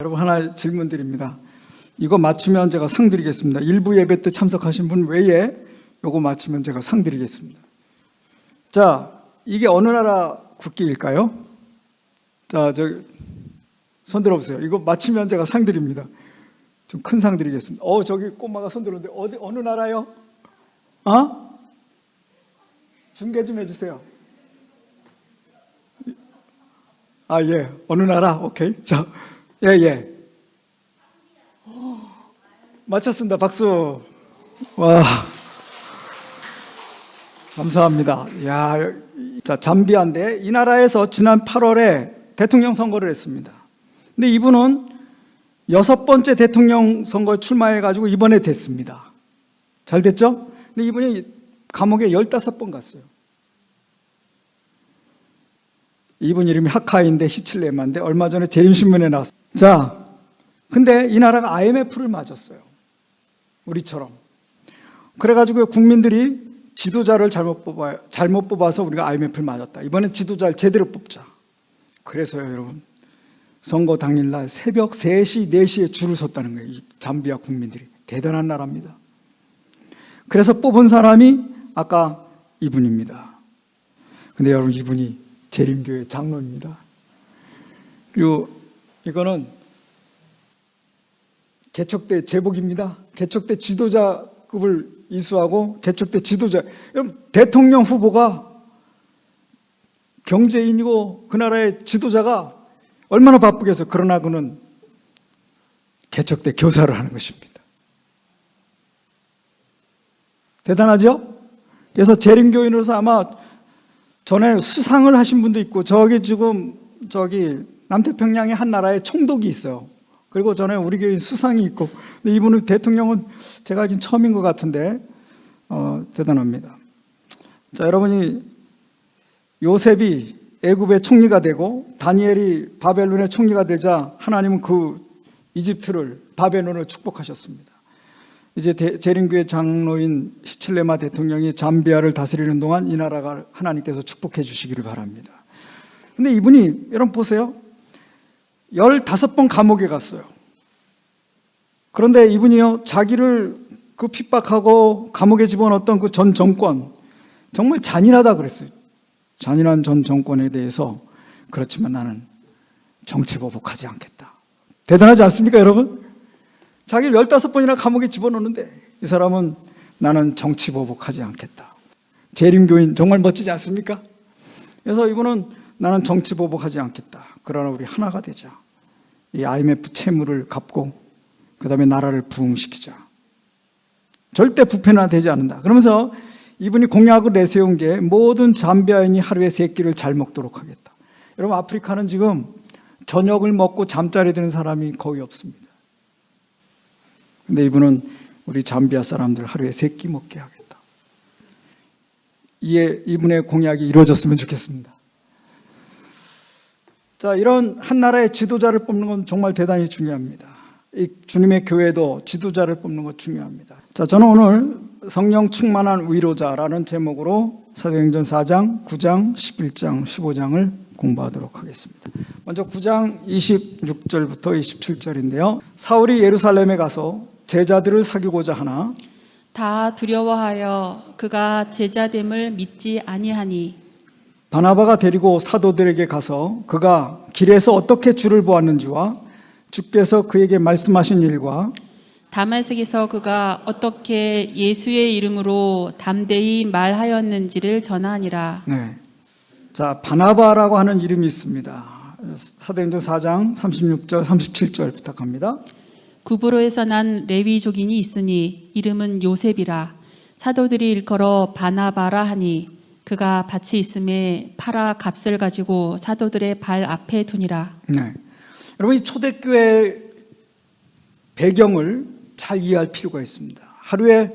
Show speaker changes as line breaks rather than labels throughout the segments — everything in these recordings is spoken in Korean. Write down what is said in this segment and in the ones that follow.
여러분 하나 질문 드립니다. 이거 맞추면 제가 상 드리겠습니다. 일부 예배 때 참석하신 분 외에 이거 맞추면 제가 상 드리겠습니다. 자, 이게 어느 나라 국기일까요? 자, 손 들어보세요. 이거 맞추면 제가 상 드립니다. 좀 큰 상 드리겠습니다. 저기 꼬마가 손 들었는데 어느 나라요? 중계 좀 해주세요. 예. 어느 나라? 오케이. 자, 예. 맞췄습니다. 박수. 와. 감사합니다. 자, 잠비아인데 이 나라에서 지난 8월에 대통령 선거를 했습니다. 근데 이분은 6번째 대통령 선거에 출마해가지고 이번에 됐습니다. 잘 됐죠? 근데 이분이 감옥에 15번 갔어요. 이분 이름이 하카이인데 히칠레마인데 얼마 전에 재림신문에 나왔어요. 자, 근데 이 나라가 IMF를 맞았어요. 우리처럼. 그래가지고 국민들이 지도자를 잘못 뽑아서 우리가 IMF를 맞았다. 이번엔 지도자를 제대로 뽑자. 그래서요, 여러분. 선거 당일날 새벽 3시, 4시에 줄을 섰다는 거예요. 이 잠비아 국민들이. 대단한 나라입니다. 그래서 뽑은 사람이 아까 이분입니다. 근데 여러분, 이분이 재림교회 장로입니다. 그리고 이거는 개척대 제복입니다. 개척대 지도자급을 이수하고 개척대 지도자. 여러분, 대통령 후보가 경제인이고 그 나라의 지도자가 얼마나 바쁘겠어요. 그러나 그는 개척대 교사를 하는 것입니다. 대단하죠? 그래서 재림교인으로서 아마 전에 수상을 하신 분도 있고 저기 남태평양의 한 나라에 총독이 있어요. 그리고 전에 우리 교인 수상이 있고, 근데 이분은 대통령은 제가 알기로는 처음인 것 같은데 대단합니다. 자, 여러분이 요셉이 애굽의 총리가 되고 다니엘이 바벨론의 총리가 되자 하나님은 그 이집트를 바벨론을 축복하셨습니다. 이제 재림교회 장로인 히칠레마 대통령이 잠비아를 다스리는 동안 이 나라가 하나님께서 축복해 주시기를 바랍니다. 근데 이분이 여러분 보세요. 15번 감옥에 갔어요. 그런데 이분이요, 자기를 그 핍박하고 감옥에 집어넣었던 그 전 정권, 정말 잔인하다 그랬어요. 잔인한 전 정권에 대해서 그렇지만 나는 정치 보복하지 않겠다. 대단하지 않습니까, 여러분? 자기를 15번이나 감옥에 집어넣는데 이 사람은 나는 정치 보복하지 않겠다. 재림교인 정말 멋지지 않습니까? 그래서 이분은 나는 정치 보복하지 않겠다. 그러나 우리 하나가 되자. 이 IMF 채무를 갚고 그 다음에 나라를 부흥시키자. 절대 부패나 되지 않는다. 그러면서 이분이 공약을 내세운 게 모든 잠비아인이 하루에 3끼를 잘 먹도록 하겠다. 여러분, 아프리카는 지금 저녁을 먹고 잠자리 드는 사람이 거의 없습니다. 근데 이분은 우리 잠비아 사람들 하루에 3끼 먹게 하겠다. 이분의 공약이 이루어졌으면 좋겠습니다. 자, 이런 한 나라의 지도자를 뽑는 건 정말 대단히 중요합니다. 이 주님의 교회도 지도자를 뽑는 것 중요합니다. 자, 저는 오늘 성령 충만한 위로자라는 제목으로 사도행전 4장, 9장, 11장, 15장을 공부하도록 하겠습니다. 먼저 9장 26절부터 27절인데요. 사울이 예루살렘에 가서 제자들을 사귀고자 하나
다 두려워하여 그가 제자됨을 믿지 아니하니
바나바가 데리고 사도들에게 가서 그가 길에서 어떻게 주를 보았는지와 주께서 그에게 말씀하신 일과
다말섹에서 그가 어떻게 예수의 이름으로 담대히 말하였는지를 전하니라.
네. 자, 바나바라고 하는 이름이 있습니다. 사도행전 4장 36절 37절 부탁합니다.
구브로에서 난 레위족인이 있으니 이름은 요셉이라. 사도들이 일컬어 바나바라 하니 그가 밭이 있음에 팔아 값을 가지고 사도들의 발 앞에 두니라.
네. 여러분, 이 초대교회 배경을 잘 이해할 필요가 있습니다. 하루에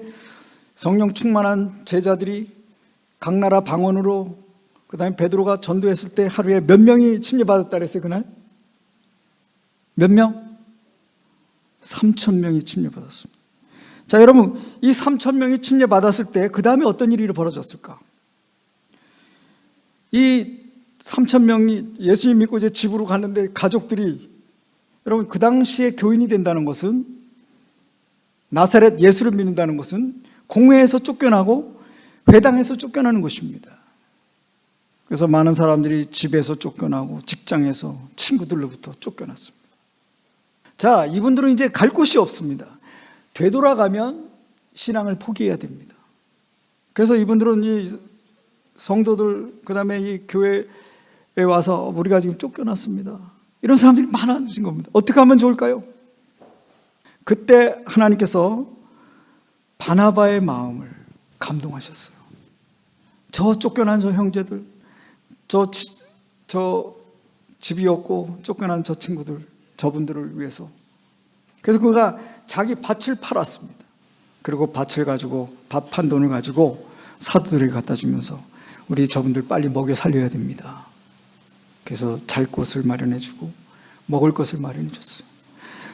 성령 충만한 제자들이 각 나라 방언으로, 그 다음에 베드로가 전도했을 때 하루에 몇 명이 침례받았다 그랬어요, 그날? 몇 명? 3,000명이 침례받았습니다. 자, 여러분, 이 3,000명이 침례받았을 때 그 다음에 어떤 일이 벌어졌을까? 이 3,000명이 예수님 믿고 이제 집으로 갔는데 가족들이 여러분, 그 당시에 교인이 된다는 것은, 나사렛 예수를 믿는다는 것은 공회에서 쫓겨나고 회당에서 쫓겨나는 것입니다. 그래서 많은 사람들이 집에서 쫓겨나고 직장에서 친구들로부터 쫓겨났습니다. 자, 이분들은 이제 갈 곳이 없습니다. 되돌아가면 신앙을 포기해야 됩니다. 그래서 이분들은 이 성도들, 그 다음에 이 교회에 와서 우리가 지금 쫓겨났습니다, 이런 사람들이 많아진 겁니다. 어떻게 하면 좋을까요? 그때 하나님께서 바나바의 마음을 감동하셨어요. 저 쫓겨난 저 형제들, 저 집이 없고 쫓겨난 저 친구들, 저분들을 위해서. 그래서 그가 자기 밭을 팔았습니다. 그리고 밭을 가지고, 밭 판 돈을 가지고 사도들에게 갖다 주면서 우리 저분들 빨리 먹여 살려야 됩니다. 그래서 잘 곳을 마련해 주고 먹을 것을 마련해 줬어요.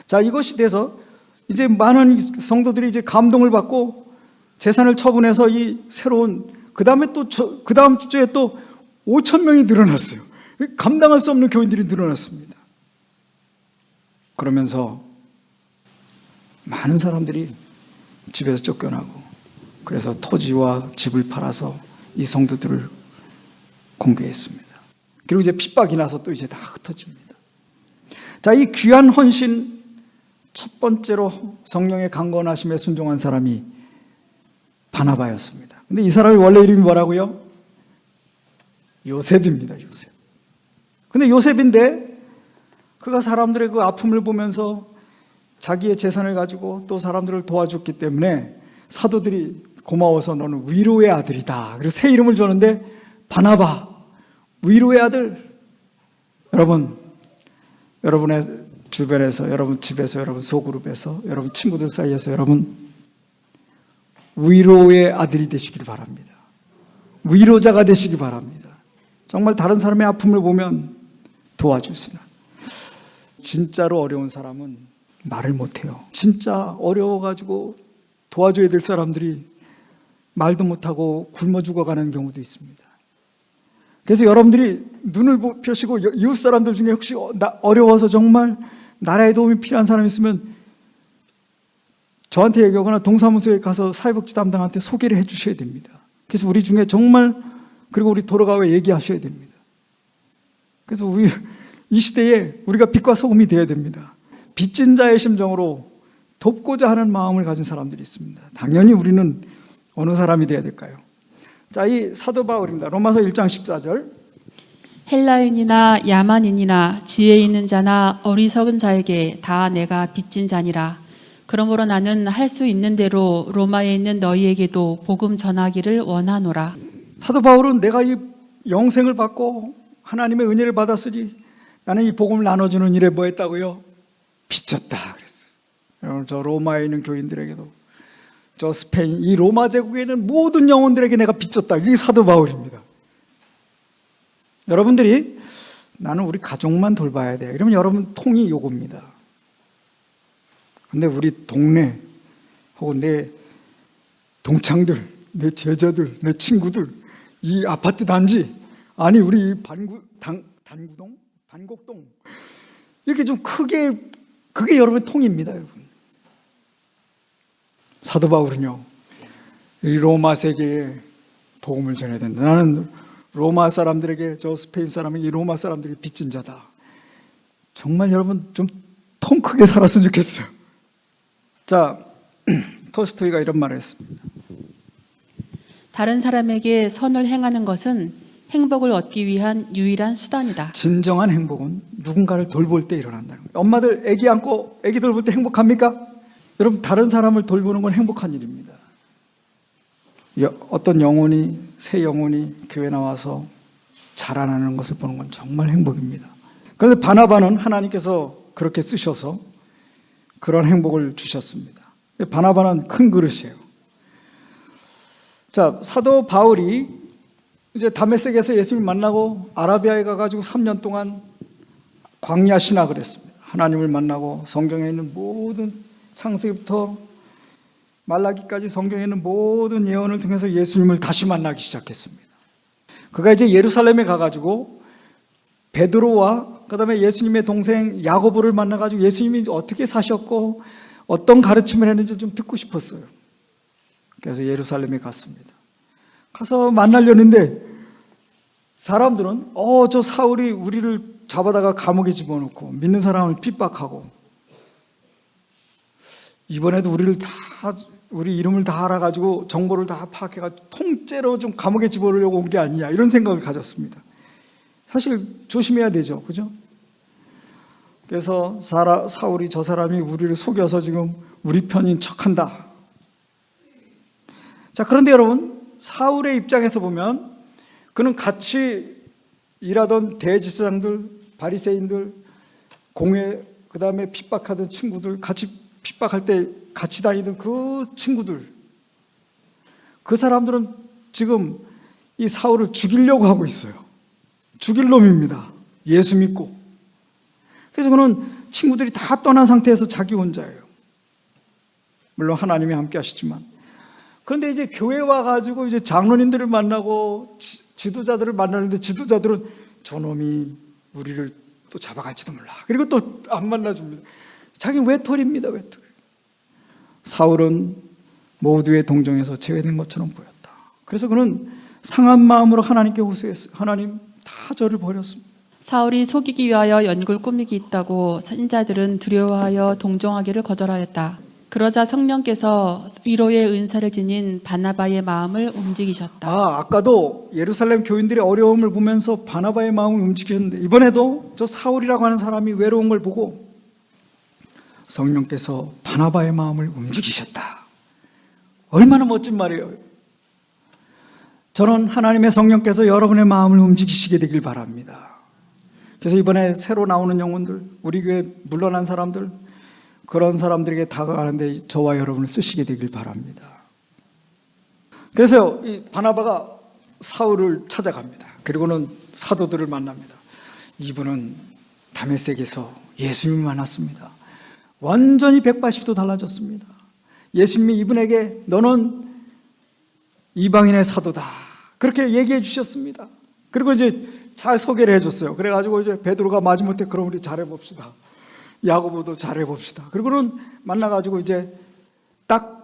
자, 이것이 돼서 이제 많은 성도들이 이제 감동을 받고 재산을 처분해서 이 새로운, 그 다음에 또 그 다음 주에 또 5천 명이 늘어났어요. 감당할 수 없는 교인들이 늘어났습니다. 그러면서 많은 사람들이 집에서 쫓겨나고, 그래서 토지와 집을 팔아서 이 성도들을 공개했습니다. 그리고 이제 핍박이 나서 또 이제 다 흩어집니다. 자, 이 귀한 헌신, 첫 번째로 성령의 강건하심에 순종한 사람이 바나바였습니다. 근데 이 사람이 원래 이름이 뭐라고요? 요셉입니다. 요셉. 근데 요셉인데 그가 사람들의 그 아픔을 보면서 자기의 재산을 가지고 또 사람들을 도와줬기 때문에 사도들이 고마워서 너는 위로의 아들이다, 그리고 새 이름을 줬는데 바나바, 위로의 아들. 여러분, 여러분의 주변에서, 여러분 집에서, 여러분 소그룹에서, 여러분 친구들 사이에서 여러분 위로의 아들이 되시길 바랍니다. 위로자가 되시기 바랍니다. 정말 다른 사람의 아픔을 보면 도와주시는. 진짜로 어려운 사람은 말을 못해요. 진짜 어려워가지고 도와줘야 될 사람들이 말도 못하고 굶어 죽어가는 경우도 있습니다. 그래서 여러분들이 눈을 펴시고 이웃 사람들 중에 혹시 어려워서 정말 나라에 도움이 필요한 사람이 있으면 저한테 얘기하거나 동사무소에 가서 사회복지 담당한테 소개를 해 주셔야 됩니다. 그래서 우리 중에 정말, 그리고 우리 도로가에 얘기하셔야 됩니다. 그래서 이 시대에 우리가 빛과 소금이 되어야 됩니다. 빚진 자의 심정으로 돕고자 하는 마음을 가진 사람들이 있습니다. 당연히 우리는 어느 사람이 되어야 될까요? 자, 이 사도 바울입니다. 로마서 1장 14절.
헬라인이나 야만인이나 지혜 있는 자나 어리석은 자에게 다 내가 빚진 자니라. 그러므로 나는 할 수 있는 대로 로마에 있는 너희에게도 복음 전하기를 원하노라.
사도 바울은 내가 이 영생을 받고 하나님의 은혜를 받았으니 나는 이 복음을 나눠주는 일에 뭐 했다고요? 빚졌다 그랬어요. 여러분, 저 로마에 있는 교인들에게도, 저 스페인, 이 로마 제국에 있는 모든 영혼들에게 내가 빚졌다. 이게 사도 바울입니다. 여러분들이 나는 우리 가족만 돌봐야 돼, 이러면 여러분 통이 요겁니다. 근데 우리 동네 혹은 내 동창들, 내 제자들, 내 친구들, 이 아파트 단지, 아니 우리 단구동, 반곡동, 이렇게 좀 크게, 그게 여러분의 통입니다. 여러분, 사도 바울은요, 이 로마 세계에 복음을 전해야 된다. 나는 로마 사람들에게, 저 스페인 사람에게 이 로마 사람들이 빚진 자다. 정말 여러분 좀 통 크게 살았으면 좋겠어요. 자, 톨스토이가 이런 말을 했습니다.
다른 사람에게 선을 행하는 것은 행복을 얻기 위한 유일한 수단이다.
진정한 행복은 누군가를 돌볼 때 일어난다는 거예요. 엄마들 아기 안고 아기 돌볼 때 행복합니까? 여러분, 다른 사람을 돌보는 건 행복한 일입니다. 어떤 영혼이, 새 영혼이 교회 나와서 자라나는 것을 보는 건 정말 행복입니다. 그런데 바나바는 하나님께서 그렇게 쓰셔서 그런 행복을 주셨습니다. 바나바는 큰 그릇이에요. 자, 사도 바울이 이제 다메섹에서 예수님을 만나고 아라비아에 가가지고 3년 동안 광야 신학을 했습니다. 하나님을 만나고 성경에 있는 모든, 창세기부터 말라기까지 성경에 있는 모든 예언을 통해서 예수님을 다시 만나기 시작했습니다. 그가 이제 예루살렘에 가가지고 베드로와 그다음에 예수님의 동생 야고보를 만나가지고 예수님이 어떻게 사셨고 어떤 가르침을 했는지 좀 듣고 싶었어요. 그래서 예루살렘에 갔습니다. 가서 만나려는데 사람들은 저 사울이 우리를 잡아다가 감옥에 집어넣고 믿는 사람을 핍박하고 이번에도 우리 이름을 다 알아가지고 정보를 다 파악해가지고 통째로 좀 감옥에 집어넣으려고 온 게 아니냐 이런 생각을 가졌습니다. 사실 조심해야 되죠, 그죠? 그래서 사울이 저 사람이 우리를 속여서 지금 우리 편인 척한다. 자, 그런데 여러분, 사울의 입장에서 보면 그는 같이 일하던 대제사장들, 바리새인들, 공회, 그 다음에 핍박하던 친구들, 같이 핍박할 때 같이 다니던 그 친구들, 그 사람들은 지금 이 사울을 죽이려고 하고 있어요. 죽일 놈입니다. 예수 믿고. 그래서 그는 친구들이 다 떠난 상태에서 자기 혼자예요. 물론 하나님이 함께 하시지만. 그런데 이제 교회 와가지고 이제 장로님들을 만나고 지도자들을 만나는데 지도자들은 저놈이 우리를 또 잡아갈지도 몰라. 그리고 또 안 만나줍니다. 자기는 외톨이입니다. 외톨이. 사울은 모두의 동정에서 제외된 것처럼 보였다. 그래서 그는 상한 마음으로 하나님께 호소했어요. 하나님, 다 저를 버렸습니다.
사울이 속이기 위하여 연골 꾸미기 있다고 선자들은 두려워하여 동정하기를 거절하였다. 그러자 성령께서 위로의 은사를 지닌 바나바의 마음을 움직이셨다.
아까도 예루살렘 교인들의 어려움을 보면서 바나바의 마음을 움직이셨는데 이번에도 저 사울이라고 하는 사람이 외로운 걸 보고 성령께서 바나바의 마음을 움직이셨다. 얼마나 멋진 말이에요. 저는 하나님의 성령께서 여러분의 마음을 움직이시게 되길 바랍니다. 그래서 이번에 새로 나오는 영혼들, 우리 교회 물러난 사람들, 그런 사람들에게 다가가는데 저와 여러분을 쓰시게 되길 바랍니다. 그래서 이 바나바가 사울을 찾아갑니다. 그리고는 사도들을 만납니다. 이분은 다메섹에서 예수님을 만났습니다. 완전히 180도 달라졌습니다. 예수님이 이분에게 너는 이방인의 사도다. 그렇게 얘기해 주셨습니다. 그리고 이제 잘 소개를 해줬어요. 그래가지고 이제 베드로가 마지못해 그럼 우리 잘해봅시다. 야고보도 잘해봅시다. 그리고는 만나가지고 이제 딱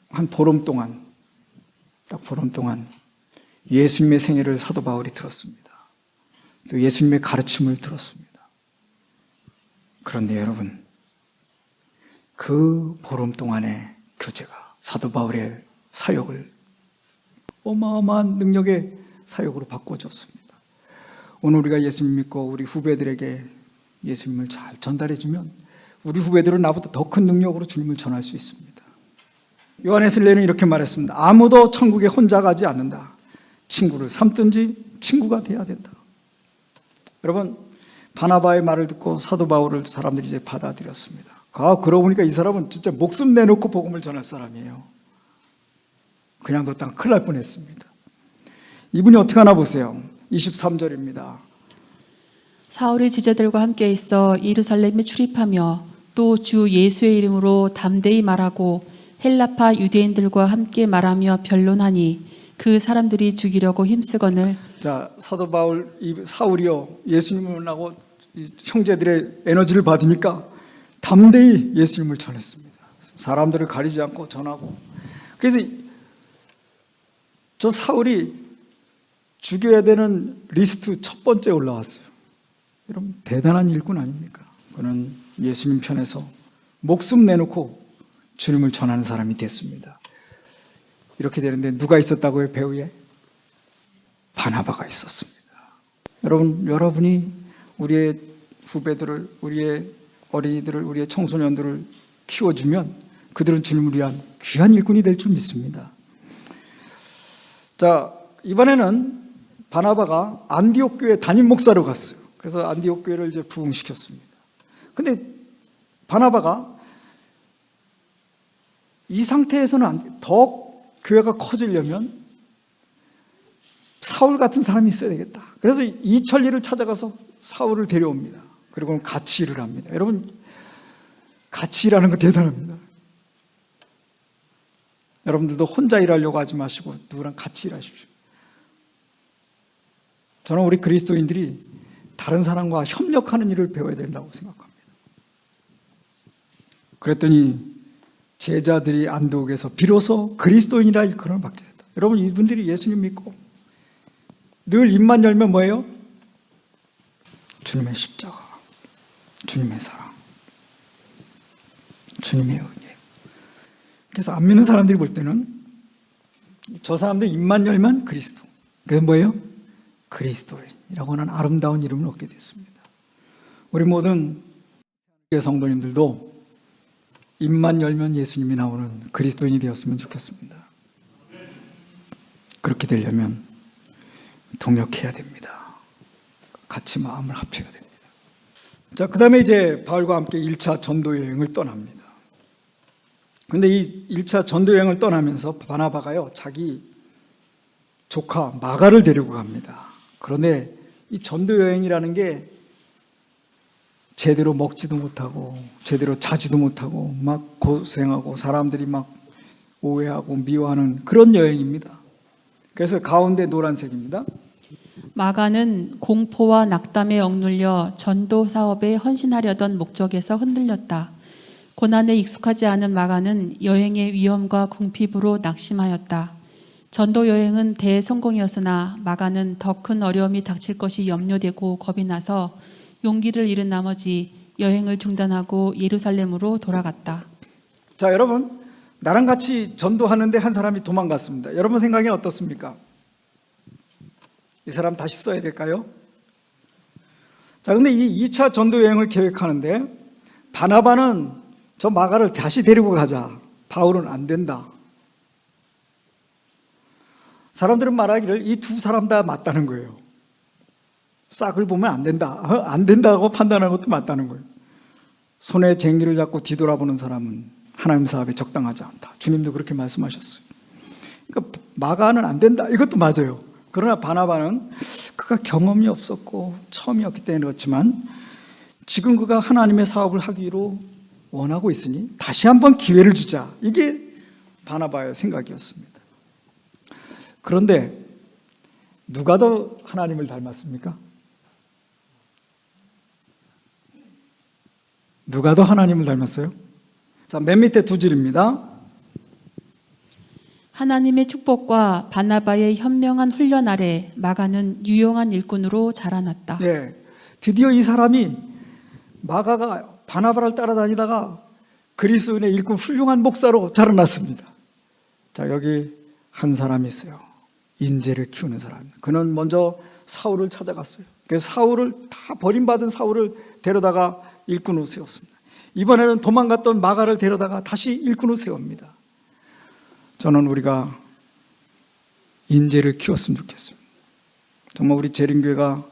한 보름 동안 예수님의 생애를 사도 바울이 들었습니다. 또 예수님의 가르침을 들었습니다. 그런데 여러분, 그 보름 동안의 교제가 사도 바울의 사역을 어마어마한 능력의 사역으로 바꿔줬습니다. 오늘 우리가 예수님 믿고 우리 후배들에게 예수님을 잘 전달해주면 우리 후배들은 나보다 더 큰 능력으로 주님을 전할 수 있습니다. 요한의 순례는 이렇게 말했습니다. 아무도 천국에 혼자 가지 않는다. 친구를 삼든지 친구가 돼야 된다. 여러분, 바나바의 말을 듣고 사도 바울을 사람들이 이제 받아들였습니다. 그러고 보니까 이 사람은 진짜 목숨 내놓고 복음을 전할 사람이에요. 그냥 뒀다가 큰일 날 뻔했습니다. 이분이 어떻게 하나 보세요. 23절입니다.
사울이 제자들과 함께 있어 예루살렘에 출입하며 또 주 예수의 이름으로 담대히 말하고 헬라파 유대인들과 함께 말하며 변론하니 그 사람들이 죽이려고 힘쓰거늘.
자, 사도 바울 사울이요 예수님을 만나고 형제들의 에너지를 받으니까 담대히 예수님을 전했습니다. 사람들을 가리지 않고 전하고. 그래서 저 사울이 죽여야 되는 리스트 첫 번째 올라왔어요. 여러분, 대단한 일꾼 아닙니까? 그는 예수님 편에서 목숨 내놓고 주님을 전하는 사람이 됐습니다. 이렇게 되는데 누가 있었다고요? 배후에 바나바가 있었습니다. 여러분이 우리의 후배들을, 우리의 어린이들을, 우리의 청소년들을 키워주면 그들은 주님을 위한 귀한 일꾼이 될 줄 믿습니다. 자, 이번에는 바나바가 안디옥 교회 담임 목사로 갔어요. 그래서 안디옥 교회를 이제 부흥시켰습니다. 근데 바나바가 이 상태에서는 더 교회가 커지려면 사울 같은 사람이 있어야 되겠다. 그래서 이천리를 찾아가서 사울을 데려옵니다. 그리고 같이 일을 합니다. 여러분, 같이 일하는 거 대단합니다. 여러분들도 혼자 일하려고 하지 마시고 누구랑 같이 일하십시오. 저는 우리 그리스도인들이 다른 사람과 협력하는 일을 배워야 된다고 생각합니다. 그랬더니 제자들이 안디옥에서 비로소 그리스도인이라 일컬음을 받게 됐다. 여러분, 이분들이 예수님 믿고 늘 입만 열면 뭐예요? 주님의 십자가, 주님의 사랑, 주님의 은혜. 그래서 안 믿는 사람들이 볼 때는 저 사람들 입만 열면 그리스도. 그래서 뭐예요? 그리스도인이라고 하는 아름다운 이름을 얻게 됐습니다. 우리 모든 성도님들도 입만 열면 예수님이 나오는 그리스도인이 되었으면 좋겠습니다. 그렇게 되려면 동역해야 됩니다. 같이 마음을 합쳐야 됩니다. 자, 그 다음에 이제 바울과 함께 1차 전도 여행을 떠납니다. 근데 이 1차 전도 여행을 떠나면서 바나바가요, 자기 조카 마가를 데리고 갑니다. 그런데 이 전도 여행이라는 게 제대로 먹지도 못하고 제대로 자지도 못하고 막 고생하고 사람들이 막 오해하고 미워하는 그런 여행입니다. 그래서 가운데 노란색입니다.
마가는 공포와 낙담에 억눌려 전도 사업에 헌신하려던 목적에서 흔들렸다. 고난에 익숙하지 않은 마가는 여행의 위험과 궁핍으로 낙심하였다. 전도 여행은 대성공이었으나 마가는 더 큰 어려움이 닥칠 것이 염려되고 겁이 나서 용기를 잃은 나머지 여행을 중단하고 예루살렘으로 돌아갔다.
자, 여러분, 나랑 같이 전도하는데 한 사람이 도망갔습니다. 여러분 생각이 어떻습니까? 이 사람 다시 써야 될까요? 자, 근데 이 2차 전도 여행을 계획하는데 바나바는 저 마가를 다시 데리고 가자. 바울은 안 된다. 사람들은 말하기를 이 두 사람 다 맞다는 거예요. 싹을 보면 안 된다. 안 된다고 판단하는 것도 맞다는 거예요. 손에 쟁기를 잡고 뒤돌아보는 사람은 하나님 사업에 적당하지 않다. 주님도 그렇게 말씀하셨어요. 그러니까 마가는 안 된다. 이것도 맞아요. 그러나 바나바는 그가 경험이 없었고 처음이었기 때문에 그렇지만 지금 그가 하나님의 사업을 하기로 원하고 있으니 다시 한번 기회를 주자. 이게 바나바의 생각이었습니다. 그런데 누가 더 하나님을 닮았습니까? 누가 더 하나님을 닮았어요? 자, 맨 밑에 두 줄입니다.
하나님의 축복과 바나바의 현명한 훈련 아래 마가는 유용한 일꾼으로 자라났다.
예, 드디어 이 사람이 마가가 바나바를 따라다니다가 그리스도인의 일꾼 훌륭한 목사로 자라났습니다. 자, 여기 한 사람이 있어요. 인재를 키우는 사람. 그는 먼저 사울을 찾아갔어요. 그래서 사울을 다 버림받은 사울을 데려다가 일꾼으로 세웠습니다. 이번에는 도망갔던 마가를 데려다가 다시 일꾼으로 세웁니다. 저는 우리가 인재를 키웠으면 좋겠습니다. 정말 우리 재림교회가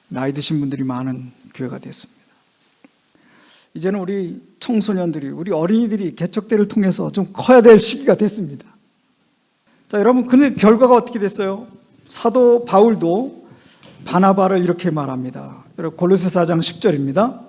나이 드신 분들이 많은 교회가 됐습니다. 이제는 우리 청소년들이, 우리 어린이들이 개척대를 통해서 좀 커야 될 시기가 됐습니다. 자, 여러분, 근데 결과가 어떻게 됐어요? 사도 바울도 바나바를 이렇게 말합니다. 골로새 4장 10절입니다.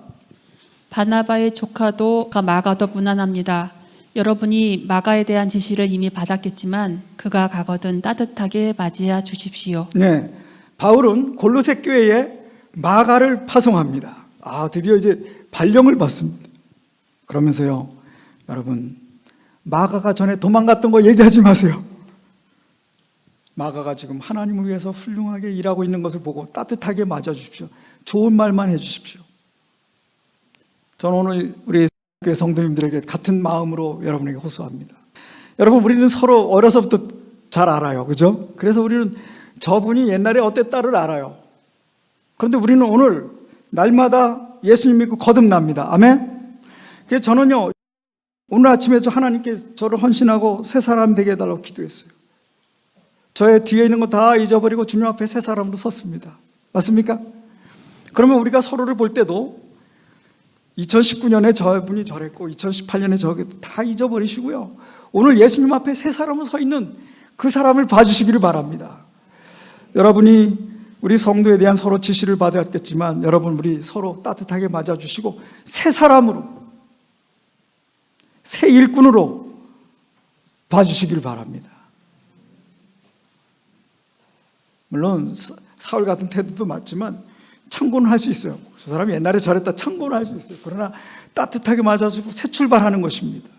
바나바의 조카도 마가도 무난합니다. 여러분이 마가에 대한 지시를 이미 받았겠지만 그가 가거든 따뜻하게 맞이해 주십시오.
네, 바울은 골로새 교회에 마가를 파송합니다. 아, 드디어 이제 발령을 받습니다. 그러면서요, 여러분, 마가가 전에 도망갔던 거 얘기하지 마세요. 마가가 지금 하나님을 위해서 훌륭하게 일하고 있는 것을 보고 따뜻하게 맞아주십시오. 좋은 말만 해주십시오. 저는 오늘 우리 교회 성도님들에게 같은 마음으로 여러분에게 호소합니다. 여러분, 우리는 서로 어려서부터 잘 알아요. 그죠? 그래서 우리는 저분이 옛날에 어땠다를 알아요. 그런데 우리는 오늘 날마다 예수님 믿고 거듭납니다. 아멘? 그래서 저는요, 오늘 아침에 하나님께 저를 헌신하고 새 사람 되게 해달라고 기도했어요. 저의 뒤에 있는 거 다 잊어버리고 주님 앞에 새 사람으로 섰습니다. 맞습니까? 그러면 우리가 서로를 볼 때도 2019년에 저분이 저랬고 2018년에 저게 다 잊어버리시고요. 오늘 예수님 앞에 새 사람으로 서 있는 그 사람을 봐주시기를 바랍니다. 여러분이 우리 성도에 대한 서로 지시를 받았겠지만 여러분, 우리 서로 따뜻하게 맞아주시고 새 사람으로, 새 일꾼으로 봐주시기를 바랍니다. 물론 사울 같은 태도도 맞지만 참고는 할 수 있어요. 저 사람이 옛날에 저랬다 참고는 할 수 있어요. 그러나 따뜻하게 맞아주고 새 출발하는 것입니다.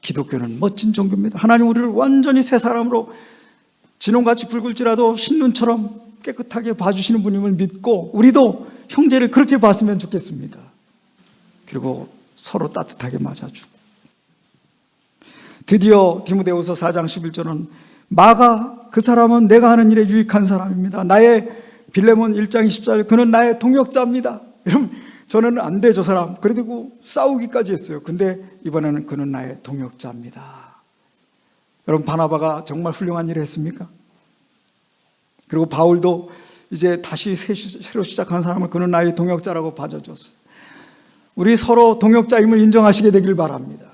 기독교는 멋진 종교입니다. 하나님 우리를 완전히 새 사람으로 진홍같이 붉을지라도 흰눈처럼 깨끗하게 봐주시는 분임을 믿고 우리도 형제를 그렇게 봤으면 좋겠습니다. 그리고 서로 따뜻하게 맞아주고, 드디어 디모데후서 4장 11절은 마가 그 사람은 내가 하는 일에 유익한 사람입니다. 나의 빌레몬 1장 24절 그는 나의 동역자입니다. 여러분 저는 안 돼 저 사람 그래도 싸우기까지 했어요. 근데 이번에는 그는 나의 동역자입니다. 여러분 바나바가 정말 훌륭한 일을 했습니까? 그리고 바울도 이제 다시 새로 시작한 사람을 그는 나의 동역자라고 봐줘줬어요. 우리 서로 동역자임을 인정하시게 되길 바랍니다.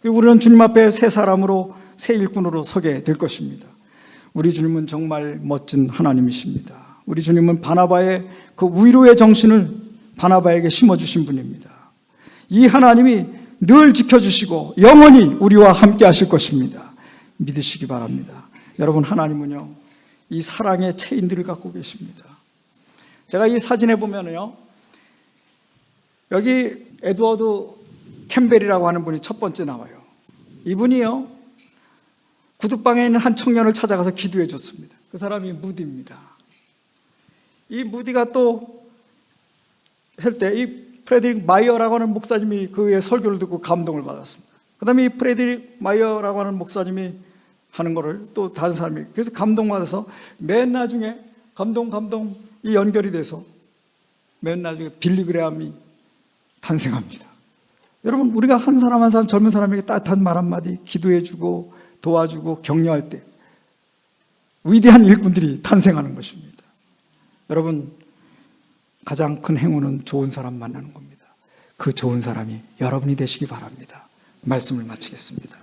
그리고 우리는 주님 앞에 새 사람으로 새 일꾼으로 서게 될 것입니다. 우리 주님은 정말 멋진 하나님이십니다. 우리 주님은 바나바의 그 위로의 정신을 바나바에게 심어주신 분입니다. 이 하나님이 늘 지켜주시고 영원히 우리와 함께 하실 것입니다. 믿으시기 바랍니다. 여러분 하나님은요 이 사랑의 체인들을 갖고 계십니다. 제가 이 사진에 보면요 여기 에드워드 캠벨이라고 하는 분이 첫 번째 나와요. 이분이요 구두방에 있는 한 청년을 찾아가서 기도해 줬습니다. 그 사람이 무디입니다. 이 무디가 또 할 때 이 프레드릭 마이어라고 하는 목사님이 그의 설교를 듣고 감동을 받았습니다. 그 다음에 이 프레드릭 마이어라고 하는 목사님이 하는 거를 또 다른 사람이 그래서 감동받아서 맨 나중에 감동이 연결이 돼서 맨 나중에 빌리 그레함이 탄생합니다. 여러분 우리가 한 사람 한 사람 젊은 사람에게 따뜻한 말 한마디 기도해주고 도와주고 격려할 때 위대한 일꾼들이 탄생하는 것입니다. 여러분 가장 큰 행운은 좋은 사람 만나는 겁니다. 그 좋은 사람이 여러분이 되시기 바랍니다. 말씀을 마치겠습니다.